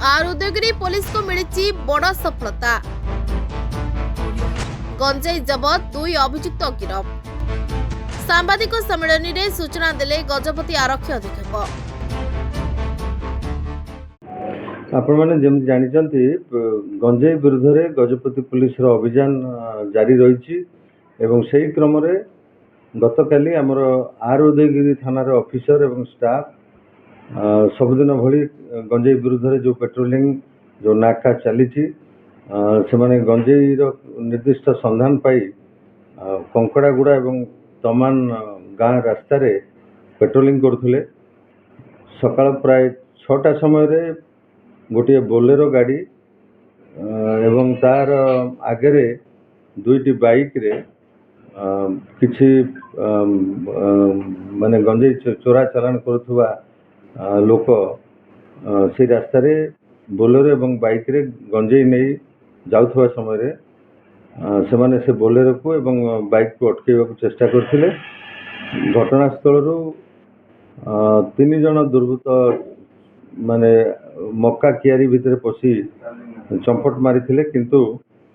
Are Udayagiri police को मिली बड़ सफलता। गंजेई जबत 2 अभियुक्त गिरफ। सांबादिक सम्मेलन में सूचना देले गजपति आरक्षी अधीक्षक। आपण मैंने जमी जानते गंजेई विरुद्ध में गजपति पुलिस अभियान जारी रही से क्रम गतकाली आमर आर उदयगिरी थानार ऑफिसर एवं स्टाफ सबुदिन भली गंजेई विरुद्ध जो पेट्रोलिंग जो नाका चली से माने गंजेई निर्दिष्ट संधान पाई कंकड़ागुड़ा एवं तमान गाँ रास्ता रे पेट्रोलिंग करुले। सकाळ प्राय 6टा समय रे गोटे बोलेरो गाड़ी एवं तार आगे 2टी बाइक रे किछि माने गंजेई चोरा चालान करुवा लोक से रास्ता रे बोलेरो एवं बाइक रे गंजेई नहीं जाउथवा समय रे से माने से बोलेरो को एवं बाइक को अटकेवा को चेष्टा करथिले। घटनास्थल रु 3 जन दुर्वृत्त माने मक्का कियारी भितर पशी चंपट मारी किंतु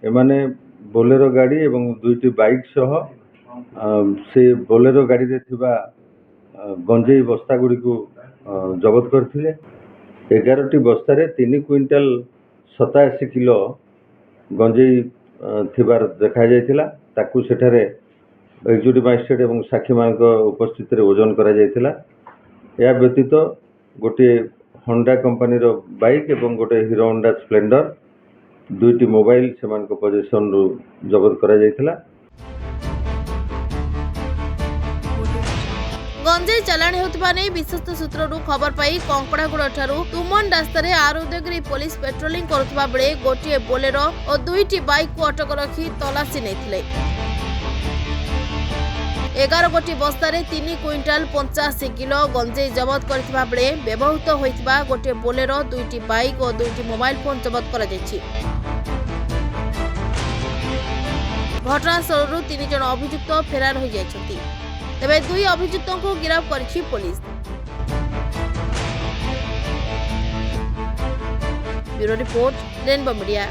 एमाने बोलेरो गाड़ी एवं 2टी बाइक सह से बोलेरो गाड़ी रे थिबा गंजेई बस्ता गुड़ी को जबत करथिले। 11टी बस्तार 3 क्विंटाल 87 किलो गंजेई थिबार देखा जायतिला। ताकू सेठारे एक्जिक्यूटिव मजिस्ट्रेट एवं साक्षी मानक उपस्थित ओजन करा जायतिला। या व्यतीत गोटे होंडा कंपनी रो बाइक एवं गोटे हीरो होंडा स्प्लेंडर 2टी मोबाइल से पोजिशन रु जबत करा जायतिला। गंजेई चालाण हेउथिबा नै विश्वस्त सूत्ररू खबर पाई कंकड़ागुड़ा ठारू तुमन रास्तार आर उदयगिरी पुलिस पेट्रोलिंग करुवा बेले गोटे बोलेरो और 2टी बाइक को अटक रखी तलाशी नेथिले। 11 गोटी बस्तार 3 क्विंटाल 85 किलो गंजेई जबत करथिबा बेले व्यवहृत होइथिबा गोटे बोलेरो 2टी बाइक और 2टी मोबाइल फोन जबत करा जायछि। घटनास्थलरू 3 जन अभियुक्त फेरार हो जायछथि। तेबे 2 अभियुक्तों को गिरफ्त करिछि पुलिस। Bureau report Rainbow media.